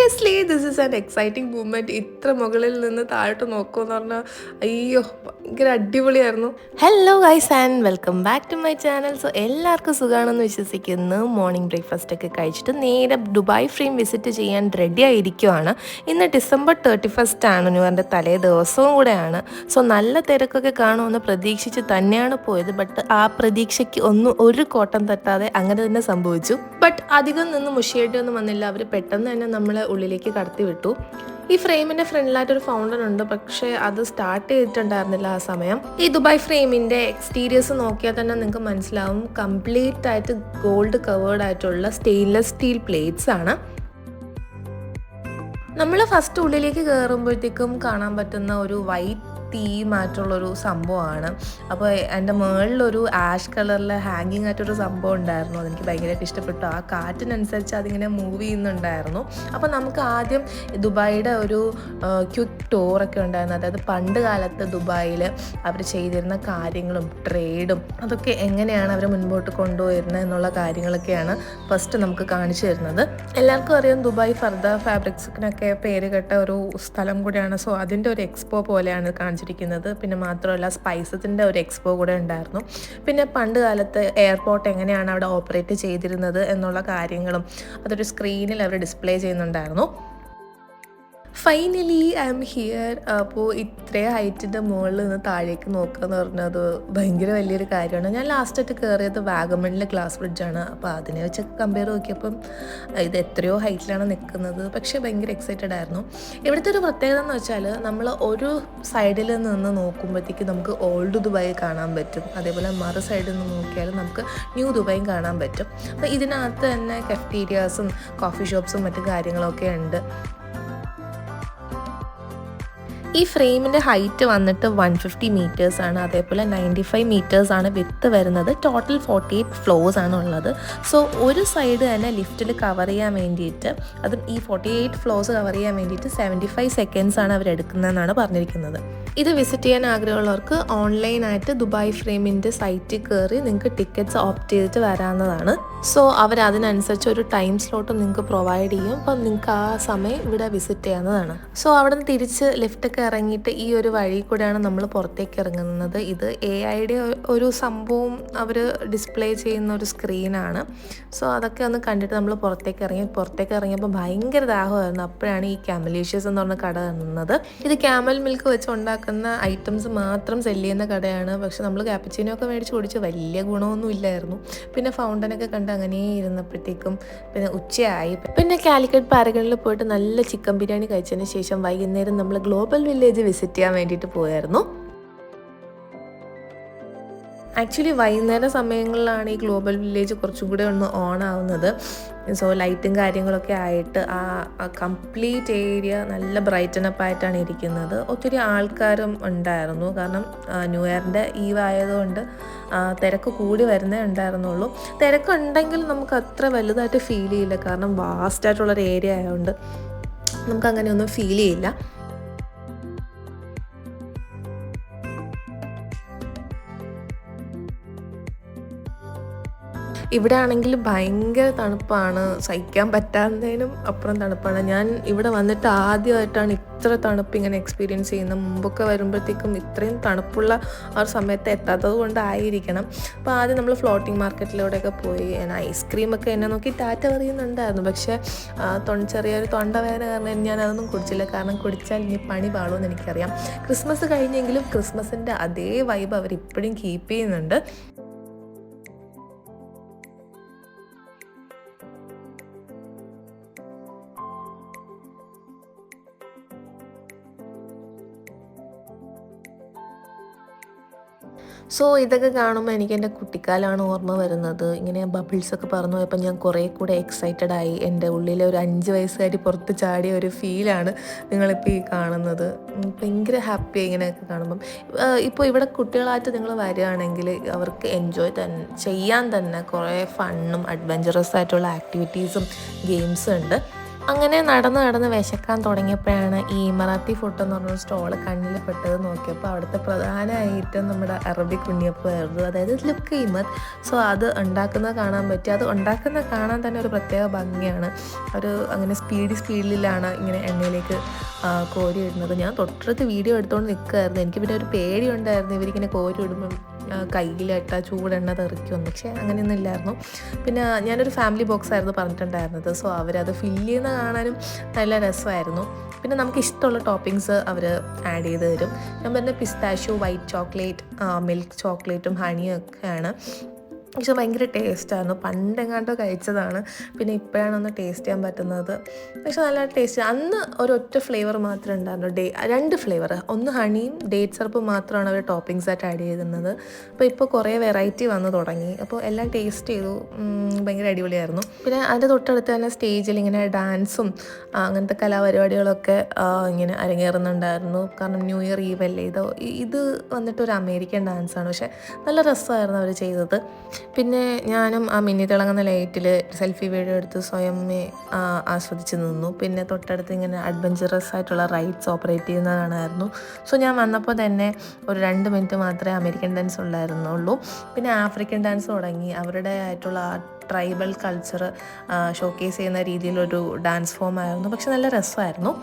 Seriously this is an exciting moment. ഇത്ര മുകളിൽ നിന്ന് താഴോട്ട് നോക്കുമെന്ന് പറഞ്ഞാൽ അയ്യോ ഭയങ്കര അടിപൊളിയായിരുന്നു. Hello guys and welcome back to my channel. So എല്ലാവർക്കും സുഖമാണെന്ന് വിശ്വസിക്കുന്നു. മോർണിംഗ് ബ്രേക്ക്ഫാസ്റ്റ് ഒക്കെ കഴിച്ചിട്ട് നേരെ ദുബായ് ഫ്രെയിം വിസിറ്റ് ചെയ്യാൻ റെഡി ആയിരിക്കുവാണ്. ഇന്ന് ഡിസംബർ 31 ആണ്, ന്യൂ ഇയറിൻ്റെ തലേ ദിവസവും കൂടെയാണ്. സോ നല്ല തിരക്കൊക്കെ കാണുമെന്ന് പ്രതീക്ഷിച്ച് തന്നെയാണ് പോയത്. ബട്ട് ആ പ്രതീക്ഷയ്ക്ക് ഒരു കോട്ടം തട്ടാതെ അങ്ങനെ തന്നെ സംഭവിച്ചു. ബട്ട് അധികം നിന്ന് മുഷിയായിട്ടൊന്നും വന്നില്ല. അവർ പെട്ടെന്ന് തന്നെ നമ്മളെ ഉള്ളിലേക്ക് കടത്തി വിട്ടു. ഈ ഫ്രെയിമിൻ്റെ ഫ്രണ്ടിലായിട്ടൊരു ഫൗണ്ടൻ ഉണ്ട്, പക്ഷേ അത് സ്റ്റാർട്ട് ചെയ്തിട്ടുണ്ടായിരുന്നില്ല ആ സമയം. ഈ ദുബായ് ഫ്രെയിമിൻ്റെ എക്സ്റ്റീരിയേഴ്സ് നോക്കിയാൽ തന്നെ നിങ്ങൾക്ക് മനസ്സിലാവും, കംപ്ലീറ്റ് ആയിട്ട് ഗോൾഡ് കവേർഡ് ആയിട്ടുള്ള സ്റ്റെയിൻലെസ് സ്റ്റീൽ പ്ലേറ്റ്സ് ആണ്. നമ്മൾ ഫസ്റ്റ് ഉള്ളിലേക്ക് കയറുമ്പോഴത്തേക്കും കാണാൻ പറ്റുന്ന ഒരു വൈറ്റ് തീമായിട്ടുള്ളൊരു സംഭവമാണ്. അപ്പോൾ എൻ്റെ മുകളിലൊരു ആഷ് കളറിൽ ഹാങ്ങിങ് ആയിട്ടൊരു സംഭവം ഉണ്ടായിരുന്നു. അതെനിക്ക് ഭയങ്കരമായിട്ട് ഇഷ്ടപ്പെട്ടു. ആ കാറ്റിനനുസരിച്ച് അതിങ്ങനെ മൂവ് ചെയ്യുന്നുണ്ടായിരുന്നു. അപ്പോൾ നമുക്ക് ആദ്യം ദുബായിയുടെ ഒരു ക്വിക്ക് ടൂറൊക്കെ ഉണ്ടായിരുന്നു. അതായത് പണ്ട് കാലത്ത് ദുബായിൽ അവർ ചെയ്തിരുന്ന കാര്യങ്ങളും ട്രേഡും അതൊക്കെ എങ്ങനെയാണ് അവർ മുൻപോട്ട് കൊണ്ടുപോയിരുന്നത് എന്നുള്ള കാര്യങ്ങളൊക്കെയാണ് ഫസ്റ്റ് നമുക്ക് കാണിച്ചു തരുന്നത്. എല്ലാവർക്കും അറിയാം, ദുബായ് ഫർദ ഫാബ്രിക്സിനൊക്കെ പേര് കേട്ട ഒരു സ്ഥലം കൂടിയാണ്. സോ അതിൻ്റെ ഒരു എക്സ്പോ പോലെയാണ് കാണിച്ചിരിക്കുന്നത്. പിന്നെ മാത്രമല്ല സ്പൈസസിൻ്റെ ഒരു എക്സ്പോ കൂടെ ഉണ്ടായിരുന്നു. പിന്നെ പണ്ട് കാലത്ത് എയർപോർട്ട് എങ്ങനെയാണ് അവിടെ ഓപ്പറേറ്റ് ചെയ്തിരുന്നത് എന്നുള്ള കാര്യങ്ങളും അതൊരു സ്ക്രീനിൽ അവർ ഡിസ്പ്ലേ ചെയ്യുന്നുണ്ടായിരുന്നു. Finally I am here. അപ്പോൾ ഇത്രയും ഹൈറ്റിൻ്റെ മുകളിൽ നിന്ന് താഴേക്ക് നോക്കുക എന്ന് പറഞ്ഞത് ഭയങ്കര വലിയൊരു കാര്യമാണ്. ഞാൻ ലാസ്റ്റായിട്ട് കയറിയത് വാഗമണിലെ ഗ്ലാസ് ബ്രിഡ്ജാണ്. അപ്പോൾ അതിനെ വെച്ച് കമ്പയർ നോക്കിയപ്പം ഇത് എത്രയോ ഹൈറ്റിലാണ് നിൽക്കുന്നത്. പക്ഷേ ഭയങ്കര എക്സൈറ്റഡ് ആയിരുന്നു. ഇവിടുത്തെ ഒരു പ്രത്യേകത എന്ന് വെച്ചാൽ, നമ്മൾ ഒരു സൈഡിൽ നിന്ന് നോക്കുമ്പോഴത്തേക്ക് നമുക്ക് ഓൾഡ് ദുബായ് കാണാൻ പറ്റും. അതേപോലെ മറു സൈഡിൽ നിന്ന് നോക്കിയാൽ നമുക്ക് ന്യൂ ദുബായും കാണാൻ പറ്റും. അപ്പോൾ ഇതിനകത്ത് തന്നെ കഫ്റ്റീരിയാസും കോഫി ഷോപ്സും മറ്റു കാര്യങ്ങളൊക്കെ ഉണ്ട്. ഈ ഫ്രെയിമിൻ്റെ ഹൈറ്റ് വന്നിട്ട് 150 മീറ്റേഴ്സ് ആണ്. അതേപോലെ 95 മീറ്റേഴ്സ് ആണ് വിഡ്ത്ത് വരുന്നത്. ടോട്ടൽ 48 ഫ്ലോർസ് ആണ് ഉള്ളത്. സോ ഒരു സൈഡ് തന്നെ ലിഫ്റ്റിൽ കവർ ചെയ്യാൻ വേണ്ടിയിട്ട്, അതും ഈ 48 ഫ്ലോർസ് കവർ ചെയ്യാൻ വേണ്ടിയിട്ട് 75 സെക്കൻഡ്സ് ആണ് അവരെടുക്കുന്നതെന്നാണ് പറഞ്ഞിരിക്കുന്നത്. ഇത് വിസിറ്റ് ചെയ്യാൻ ആഗ്രഹമുള്ളവർക്ക് ഓൺലൈനായിട്ട് ദുബായ് ഫ്രെയിമിൻ്റെ സൈറ്റിൽ കയറി നിങ്ങൾക്ക് ടിക്കറ്റ്സ് ഓപ്റ്റ് ചെയ്തിട്ട് വരാവുന്നതാണ്. സോ അവർ അതിനനുസരിച്ച് ഒരു ടൈം സ്ലോട്ട് നിങ്ങൾക്ക് പ്രൊവൈഡ് ചെയ്യും. അപ്പം നിങ്ങൾക്ക് ആ സമയം ഇവിടെ വിസിറ്റ് ചെയ്യാവുന്നതാണ്. സോ അവിടെ നിന്ന് തിരിച്ച് ലിഫ്റ്റൊക്കെ ഇറങ്ങിയിട്ട് ഈ ഒരു വഴി കൂടെയാണ് നമ്മൾ പുറത്തേക്ക് ഇറങ്ങുന്നത്. ഇത് AI-യുടെ ഒരു സംഭവം അവർ ഡിസ്പ്ലേ ചെയ്യുന്ന ഒരു സ്ക്രീനാണ്. സോ അതൊക്കെ ഒന്ന് കണ്ടിട്ട് നമ്മൾ പുറത്തേക്ക് ഇറങ്ങിയപ്പോൾ ഭയങ്കര ദാഹമായിരുന്നു. അപ്പോഴാണ് ഈ ക്യാമലീഷ്യസ് എന്ന് പറഞ്ഞ കട കാണുന്നത്. ഇത് ക്യാമൽ മിൽക്ക് വെച്ച് ഉണ്ടാക്കുന്ന ഐറ്റംസ് മാത്രം സെല്ല് ചെയ്യുന്ന കടയാണ്. പക്ഷെ നമ്മൾ ക്യാപ്പച്ചീനോ ഒക്കെ മേടിച്ച് കുടിച്ച് വലിയ ഗുണമൊന്നും ഇല്ലായിരുന്നു. പിന്നെ ഫൗണ്ടനൊക്കെ കണ്ട് അങ്ങനെ ഇരുന്നപ്പോഴത്തേക്കും പിന്നെ ഉച്ചയായി. പിന്നെ കാലിക്കറ്റ് പാരഗണിൽ പോയിട്ട് നല്ല ചിക്കൻ ബിരിയാണി കഴിച്ചതിന് ശേഷം വൈകുന്നേരം നമ്മൾ ഗ്ലോബൽ വില്ലേജ് വിസിറ്റ് ചെയ്യാൻ വേണ്ടിയിട്ട് പോയായിരുന്നു. ആക്ച്വലി വൈകുന്നേര സമയങ്ങളിലാണ് ഈ ഗ്ലോബൽ വില്ലേജ് കുറച്ചും കൂടെ ഒന്ന് ഓൺ ആവുന്നത്. സോ ലൈറ്റും കാര്യങ്ങളൊക്കെ ആയിട്ട് ആ കംപ്ലീറ്റ് ഏരിയ നല്ല ബ്രൈറ്റനപ്പ് ആയിട്ടാണ് ഇരിക്കുന്നത്. ഒത്തിരി ആൾക്കാരും ഉണ്ടായിരുന്നു. കാരണം ന്യൂ ഇയറിൻ്റെ ഈവ് ആയതുകൊണ്ട് തിരക്ക് കൂടി വരുന്നേ ഉണ്ടായിരുന്നുള്ളൂ. തിരക്കുണ്ടെങ്കിൽ നമുക്ക് അത്ര വലുതായിട്ട് ഫീൽ ചെയ്യില്ല. കാരണം വാസ്റ്റായിട്ടുള്ളൊരു ഏരിയ ആയതുകൊണ്ട് നമുക്കങ്ങനെയൊന്നും ഫീൽ ചെയ്യില്ല. ഇവിടെ ആണെങ്കിൽ ഭയങ്കര തണുപ്പാണ്, സഹിക്കാൻ പറ്റാത്തതിനും അപ്പുറം തണുപ്പാണ്. ഞാൻ ഇവിടെ വന്നിട്ട് ആദ്യമായിട്ടാണ് ഇത്ര തണുപ്പ് ഇങ്ങനെ എക്സ്പീരിയൻസ് ചെയ്യുന്നത്. മുമ്പൊക്കെ വരുമ്പോഴത്തേക്കും ഇത്രയും തണുപ്പുള്ള ആ ഒരു സമയത്ത് എത്താത്തത് കൊണ്ടായിരിക്കണം. അപ്പോൾ ആദ്യം നമ്മൾ ഫ്ലോട്ടിംഗ് മാർക്കറ്റിലൂടെയൊക്കെ പോയി ഐസ്ക്രീമൊക്കെ എന്നെ നോക്കി ടാറ്റ പറയുന്നുണ്ടായിരുന്നു. പക്ഷേ ചെറിയൊരു തൊണ്ടവേദന കാരണം ഞാൻ അതൊന്നും കുടിച്ചില്ല. കാരണം കുടിച്ചാൽ ഇനി പണി പാടുമെന്ന് എനിക്കറിയാം. ക്രിസ്മസ് കഴിഞ്ഞെങ്കിലും ക്രിസ്മസിൻ്റെ അതേ വൈബ് അവരിപ്പോഴും കീപ്പ് ചെയ്യുന്നുണ്ട്. സോ ഇതൊക്കെ കാണുമ്പോൾ എനിക്ക് എൻ്റെ കുട്ടിക്കാലമാണ് ഓർമ്മ വരുന്നത്. ഇങ്ങനെ ബബിൾസൊക്കെ പറന്നു പോയപ്പോൾ ഞാൻ കുറേ കൂടെ എക്സൈറ്റഡ് ആയി. എൻ്റെ ഉള്ളിലെ ഒരു 5 വയസ്സുകാരി പുറത്ത് ചാടിയ ഒരു ഫീലാണ് നിങ്ങളിപ്പോൾ ഈ കാണുന്നത്. ഭയങ്കര ഹാപ്പി ഇങ്ങനെയൊക്കെ കാണുമ്പം. ഇപ്പോൾ ഇവിടെ കുട്ടികളായിട്ട് നിങ്ങൾ വരികയാണെങ്കിൽ അവർക്ക് എൻജോയ് ചെയ്യാൻ തന്നെ കുറേ ഫണ്ണും അഡ്വഞ്ചറസ് ആയിട്ടുള്ള ആക്ടിവിറ്റീസും ഗെയിംസും ഉണ്ട്. അങ്ങനെ നടന്ന് നടന്ന് വിശക്കാൻ തുടങ്ങിയപ്പോഴാണ് ഈ മറാത്തി ഫുഡ് എന്ന് പറഞ്ഞൊരു സ്റ്റോള് കണ്ണിൽ പെട്ടത്. നോക്കിയപ്പോൾ അവിടുത്തെ പ്രധാന ഐറ്റം നമ്മുടെ അറബിക് ഉണ്ണിയപ്പമായിരുന്നു, അതായത് ലുക്കൈമത്ത്. സോ അത് ഉണ്ടാക്കുന്നത് കാണാൻ പറ്റി. അത് ഉണ്ടാക്കുന്നത് കാണാൻ തന്നെ ഒരു പ്രത്യേക ഭംഗിയാണ്. ഒരു അങ്ങനെ സ്പീഡിലാണ് ഇങ്ങനെ എണ്ണയിലേക്ക് കോരി ഇടുന്നത്. ഞാൻ തൊട്ടടുത്ത് വീഡിയോ എടുത്തുകൊണ്ട് നിൽക്കുമായിരുന്നു. എനിക്ക് പിന്നെ ഒരു പേടിയുണ്ടായിരുന്നു ഇവരിങ്ങനെ കോരി ഇടുമ്പം കയ്യിലിട്ട ചൂടെണ്ണ തെറിക്കുമെന്ന്. പക്ഷേ അങ്ങനെയൊന്നും ഇല്ലായിരുന്നു. പിന്നെ ഞാനൊരു ഫാമിലി ബോക്സ് ആയിരുന്നു പറഞ്ഞിട്ടുണ്ടായിരുന്നത്. സോ അവരത് ഫില്ല് ചെയ്യുന്ന കാണാനും നല്ല രസമായിരുന്നു. പിന്നെ നമുക്ക് ഇഷ്ടമുള്ള ടോപ്പിങ്സ് അവർ ആഡ് ചെയ്ത് തരും. ഞാൻ പറഞ്ഞ പിസ്താഷ്യോ, വൈറ്റ് ചോക്ലേറ്റ്, മിൽക്ക് ചോക്ലേറ്റും ഹണിയും ഒക്കെയാണ്. പക്ഷെ ഭയങ്കര ടേസ്റ്റായിരുന്നു. പണ്ടെങ്ങാണ്ടോ കഴിച്ചതാണ്, പിന്നെ ഇപ്പോഴാണ് ഒന്ന് ടേസ്റ്റ് ചെയ്യാൻ പറ്റുന്നത്. പക്ഷെ നല്ല ടേസ്റ്റ്. അന്ന് ഒരൊറ്റ ഫ്ലേവർ മാത്രമേ ഉണ്ടായിരുന്നു, 2 ഫ്ലേവർ. ഒന്ന് ഹണിയും ഡേറ്റ് സിറപ്പും മാത്രമാണ് അവർ ടോപ്പിങ്സ് ആയിട്ട് ആഡ് ചെയ്തിരുന്നത്. അപ്പോൾ ഇപ്പോൾ കുറേ വെറൈറ്റി വന്ന് തുടങ്ങി. അപ്പോൾ എല്ലാം ടേസ്റ്റ് ചെയ്തു. ഭയങ്കര അടിപൊളിയായിരുന്നു. പിന്നെ അതിൻ്റെ തൊട്ടടുത്ത് തന്നെ സ്റ്റേജിൽ ഇങ്ങനെ ഡാൻസും അങ്ങനത്തെ കലാപരിപാടികളൊക്കെ ഇങ്ങനെ അരങ്ങേറുന്നുണ്ടായിരുന്നു. കാരണം ന്യൂ ഇയർ ഈവ് അല്ലേ ഇത് വന്നിട്ട് ഒരു അമേരിക്കൻ ഡാൻസാണ്. പക്ഷേ നല്ല രസമായിരുന്നു അവർ ചെയ്തത്. പിന്നെ ഞാനും ആ മിന്നി തിളങ്ങുന്ന ലൈറ്റിൽ സെൽഫി വീഡിയോ എടുത്ത് സ്വയം ആസ്വദിച്ച് നിന്നു. പിന്നെ തൊട്ടടുത്ത് ഇങ്ങനെ അഡ്വഞ്ചറസ് ആയിട്ടുള്ള റൈഡ്സ് ഓപ്പറേറ്റ് ചെയ്യുന്നത് കാണാമായിരുന്നു. സോ ഞാൻ വന്നപ്പോൾ തന്നെ ഒരു 2 മിനിറ്റ് മാത്രമേ അമേരിക്കൻ ഡാൻസ് ഉണ്ടായിരുന്നുള്ളൂ. പിന്നെ ആഫ്രിക്കൻ ഡാൻസ് തുടങ്ങി. അവരുടെ ആയിട്ടുള്ള ആ ട്രൈബൽ കൾച്ചർ ഷോക്കേസ് ചെയ്യുന്ന രീതിയിലൊരു ഡാൻസ് ഫോം ആയിരുന്നു. പക്ഷെ നല്ല രസമായിരുന്നു.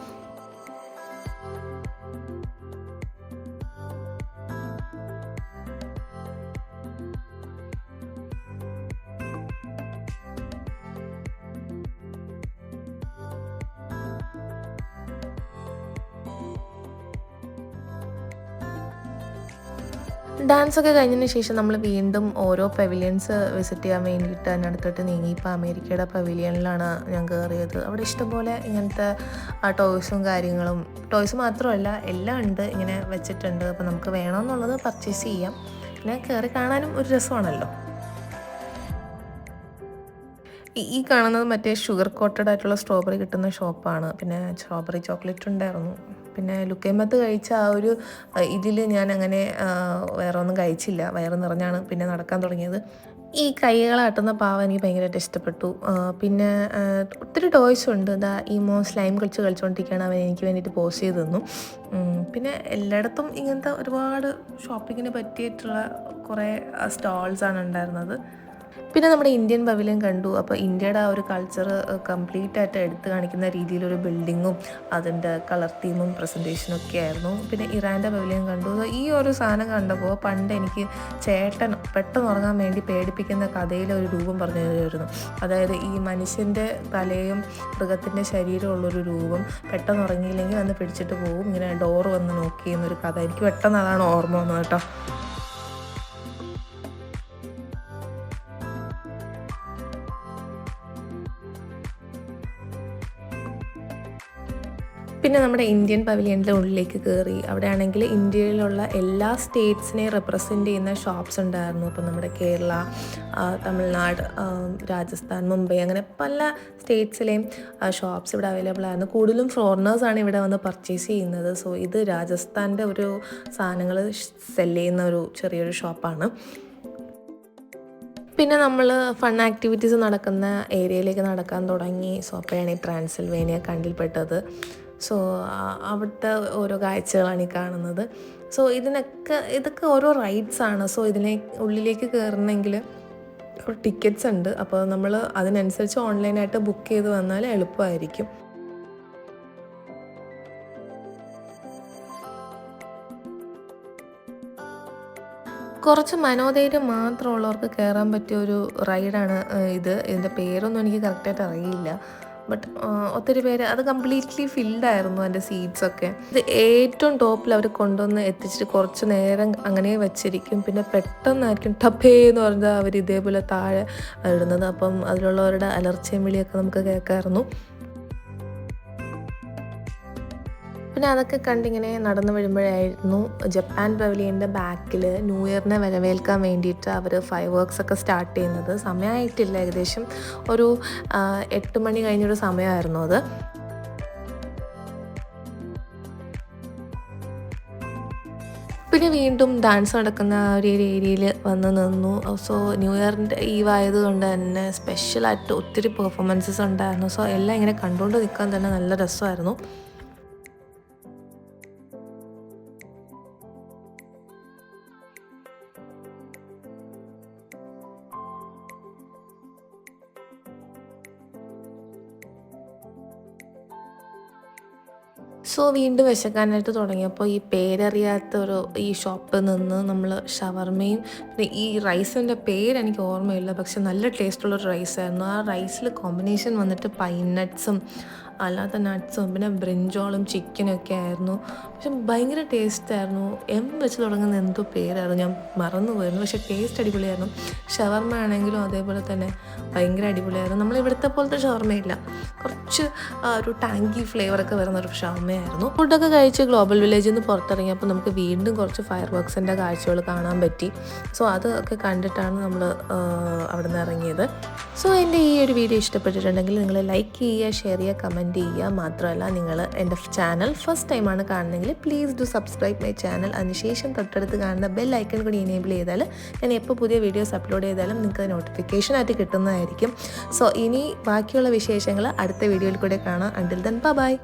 ഡാൻസൊക്കെ കഴിഞ്ഞതിന് ശേഷം നമ്മൾ വീണ്ടും ഓരോ പവലിയൻസ് വിസിറ്റ് ചെയ്യാൻ വേണ്ടിയിട്ട് അതിനടുത്തോട്ട് നീങ്ങി. ഇപ്പോൾ അമേരിക്കയുടെ പവലിയനിലാണ് ഞാൻ കയറിയത്. അവിടെ ഇഷ്ടംപോലെ ഇങ്ങനത്തെ ടോയ്സും കാര്യങ്ങളും, ടോയ്സ് മാത്രമല്ല എല്ലാം ഉണ്ട്, ഇങ്ങനെ വെച്ചിട്ടുണ്ട്. അപ്പോൾ നമുക്ക് വേണമെന്നുള്ളത് പർച്ചേസ് ചെയ്യാം. പിന്നെ കയറി കാണാനും ഒരു രസമാണല്ലോ. ഈ കാണുന്നത് മറ്റേ ഷുഗർ കോട്ടഡ് ആയിട്ടുള്ള സ്ട്രോബെറി കിട്ടുന്ന ഷോപ്പാണ്. പിന്നെ സ്ട്രോബെറി ചോക്ലേറ്റ് ഉണ്ടായിരുന്നു. പിന്നെ ലുക്കൈമത്ത് കഴിച്ച ആ ഒരു ഇതിൽ ഞാൻ അങ്ങനെ വേറെ ഒന്നും കഴിച്ചില്ല. വയറ് നിറഞ്ഞാണ് പിന്നെ നടക്കാൻ തുടങ്ങിയത്. ഈ കൈകളാട്ടുന്ന പാവ എനിക്ക് ഭയങ്കരമായിട്ട് ഇഷ്ടപ്പെട്ടു. പിന്നെ ഒത്തിരി ടോയ്സ് ഉണ്ട്. ഈമോ സ്ലൈം കളിച്ചുകൊണ്ടിരിക്കുകയാണ്. അവൻ എനിക്ക് വേണ്ടിയിട്ട് പോസ്റ്റ് ചെയ്ത് തന്നു. പിന്നെ എല്ലായിടത്തും ഇങ്ങനത്തെ ഒരുപാട് ഷോപ്പിങ്ങിന് പറ്റിയിട്ടുള്ള കുറേ സ്റ്റാൾസാണ് ഉണ്ടായിരുന്നത്. പിന്നെ നമ്മുടെ ഇന്ത്യൻ പവലിയൻ കണ്ടു. അപ്പോൾ ഇന്ത്യയുടെ ആ ഒരു കൾച്ചർ കംപ്ലീറ്റ് ആയിട്ട് എടുത്തു കാണിക്കുന്ന രീതിയിലൊരു ബിൽഡിങ്ങും അതിൻ്റെ കളർ തീമും പ്രസൻറ്റേഷനും ഒക്കെ ആയിരുന്നു. പിന്നെ ഇറാൻ്റെ പവലിയൻ കണ്ടു. ഈ ഒരു സാധനം കണ്ടപ്പോൾ പണ്ട് എനിക്ക് ചേട്ടൻ പെട്ടെന്ന് ഉറങ്ങാൻ വേണ്ടി പേടിപ്പിക്കുന്ന കഥയിലെ ഒരു രൂപം പറഞ്ഞു തരുമായിരുന്നു. അതായത് ഈ മനുഷ്യൻ്റെ തലയും മൃഗത്തിൻ്റെ ശരീരമുള്ളൊരു രൂപം പെട്ടെന്ന് ഉറങ്ങിയില്ലെങ്കിൽ വന്ന് പിടിച്ചിട്ട് പോകും, ഇങ്ങനെ ഡോറ് വന്ന് നോക്കി എന്നൊരു കഥ. എനിക്ക് പെട്ടെന്ന് അതാണ് ഓർമ്മ വന്നത് കേട്ടോ. പിന്നെ നമ്മുടെ ഇന്ത്യൻ പവലിയൻ്റെ ഉള്ളിലേക്ക് കയറി. അവിടെ ആണെങ്കിൽ ഇന്ത്യയിലുള്ള എല്ലാ സ്റ്റേറ്റ്സിനെയും റെപ്രസെൻ്റ് ചെയ്യുന്ന ഷോപ്സ് ഉണ്ടായിരുന്നു. ഇപ്പോൾ നമ്മുടെ കേരള, തമിഴ്നാട്, രാജസ്ഥാൻ, മുംബൈ, അങ്ങനെ പല സ്റ്റേറ്റ്സിലെയും ഷോപ്സ് ഇവിടെ അവൈലബിൾ ആയിരുന്നു. കൂടുതലും ഫോറിനേഴ്സാണ് ഇവിടെ വന്ന് പർച്ചേസ് ചെയ്യുന്നത്. സോ ഇത് രാജസ്ഥാൻ്റെ ഒരു സാധനങ്ങൾ സെല് ചെയ്യുന്ന ഒരു ചെറിയൊരു ഷോപ്പാണ്. പിന്നെ നമ്മൾ ഫൺ ആക്ടിവിറ്റീസ് നടക്കുന്ന ഏരിയയിലേക്ക് നടക്കാൻ തുടങ്ങി. സോ അപ്പോഴാണ് ഈ ട്രാൻസിൽവേനിയ കണ്ടിൽപ്പെട്ടത്. സോ അവിടുത്തെ ഓരോ കാഴ്ചകളാണ് ഈ കാണുന്നത്. സോ ഇതൊക്കെ ഓരോ റൈഡ്സാണ്. സോ ഉള്ളിലേക്ക് കയറണമെങ്കിൽ ടിക്കറ്റ്സ് ഉണ്ട്. അപ്പോൾ നമ്മൾ അതിനനുസരിച്ച് ഓൺലൈനായിട്ട് ബുക്ക് ചെയ്ത് വന്നാൽ എളുപ്പമായിരിക്കും. കുറച്ച് മനോധൈര്യം മാത്രമുള്ളവർക്ക് കയറാൻ പറ്റിയ ഒരു റൈഡാണ് ഇതിൻ്റെ പേരൊന്നും എനിക്ക് കറക്റ്റായിട്ട് അറിയില്ല. ബട്ട് ഒത്തിരി പേര് അത് കംപ്ലീറ്റ്ലി ഫിൽഡായിരുന്നു അതിൻ്റെ സീറ്റ്സൊക്കെ. ഇത് ഏറ്റവും ടോപ്പിൽ അവർ കൊണ്ടുവന്ന് എത്തിച്ചിട്ട് കുറച്ച് നേരം അങ്ങനെ വെച്ചിരിക്കും. പിന്നെ പെട്ടെന്നായിരിക്കും ടപ്പേ എന്ന് പറഞ്ഞാൽ അവർ ഇതേപോലെ താഴെ ഇടുന്നത്. അപ്പം അതിലുള്ളവരുടെ അലർച്ചയും വിളിയൊക്കെ നമുക്ക് കേൾക്കാമായിരുന്നു. പിന്നെ അതൊക്കെ കണ്ടിങ്ങനെ നടന്നു വരുമ്പോഴായിരുന്നു ജപ്പാൻ പവലിയൻ്റെ ബാക്കിൽ ന്യൂ ഇയറിനെ വരവേൽക്കാൻ വേണ്ടിയിട്ട് അവർ ഫയർ വർക്ക്സ് ഒക്കെ സ്റ്റാർട്ട് ചെയ്യുന്നത്. സമയമായിട്ടില്ല, ഏകദേശം ഒരു 8 മണി കഴിഞ്ഞൊരു സമയമായിരുന്നു അത്. പിന്നെ വീണ്ടും ഡാൻസ് നടക്കുന്ന ആ ഒരു ഏരിയയിൽ വന്ന് നിന്നു. സോ ന്യൂ ഇയറിൻ്റെ ഈവ് ആയതുകൊണ്ട് തന്നെ സ്പെഷ്യലായിട്ട് ഒത്തിരി പെർഫോമൻസസ് ഉണ്ടായിരുന്നു. സോ എല്ലാം ഇങ്ങനെ കണ്ടുകൊണ്ട് നിൽക്കാൻ തന്നെ നല്ല രസമായിരുന്നു. സോ വീണ്ടും വിശക്കാനായിട്ട് തുടങ്ങിയപ്പോൾ ഈ പേരറിയാത്തൊരു ഈ ഷോപ്പിൽ നിന്ന് നമ്മൾ ഷവർമയും പിന്നെ ഈ റൈസിൻ്റെ പേരെനിക്ക് ഓർമ്മയില്ല, പക്ഷെ നല്ല ടേസ്റ്റുള്ളൊരു റൈസായിരുന്നു. ആ റൈസിൽ കോമ്പിനേഷൻ വന്നിട്ട് പൈൻ നട്ട്സും അല്ലാത്ത നട്ട്സും പിന്നെ ബ്രിഞ്ചോളും ചിക്കനൊക്കെ ആയിരുന്നു. പക്ഷെ ഭയങ്കര ടേസ്റ്റായിരുന്നു. വെച്ച് തുടങ്ങുന്ന എന്തോ പേരായിരുന്നു, ഞാൻ മറന്നുപോയിരുന്നു. പക്ഷേ ടേസ്റ്റ് അടിപൊളിയായിരുന്നു. ഷവർമ ആണെങ്കിലും അതേപോലെ തന്നെ ഭയങ്കര അടിപൊളിയായിരുന്നു. നമ്മളിവിടുത്തെ പോലത്തെ ഷവർമയില്ല, കുറച്ച് ഒരു ടാങ്കി ഫ്ലേവറൊക്കെ വരുന്നൊരു ഷവർമയായിരുന്നു. ഫുഡൊക്കെ കഴിച്ച് ഗ്ലോബൽ വില്ലേജിൽ നിന്ന് പുറത്തിറങ്ങിയപ്പോൾ നമുക്ക് വീണ്ടും കുറച്ച് ഫയർ വർക്സിൻ്റെ കാഴ്ചകൾ കാണാൻ പറ്റി. സോ അതൊക്കെ കണ്ടിട്ടാണ് നമ്മൾ അവിടെ നിന്ന് ഇറങ്ങിയത്. സോ എൻ്റെ ഈ ഒരു വീഡിയോ ഇഷ്ടപ്പെട്ടിട്ടുണ്ടെങ്കിൽ നിങ്ങൾ ലൈക്ക് ചെയ്യുക, ഷെയർ ചെയ്യുക, കമൻറ്റ് ചെയ്യുക. മാത്രമല്ല നിങ്ങൾ എൻ്റെ ചാനൽ ഫസ്റ്റ് ടൈമാണ് കാണണമെങ്കിൽ please do subscribe my channel. അതിനുശേഷം തൊട്ടടുത്ത് കാണുന്ന ബെൽ ഐക്കൺ കൂടി എനേബിൾ ചെയ്താൽ ഞാൻ എപ്പോൾ പുതിയ വീഡിയോസ് അപ്ലോഡ് ചെയ്താലും നിങ്ങൾക്ക് നോട്ടിഫിക്കേഷനായിട്ട് കിട്ടുന്നതായിരിക്കും. സോ ഇനി ബാക്കിയുള്ള വിശേഷങ്ങൾ അടുത്ത വീഡിയോയിൽ കൂടെ കാണാം. Until then bye.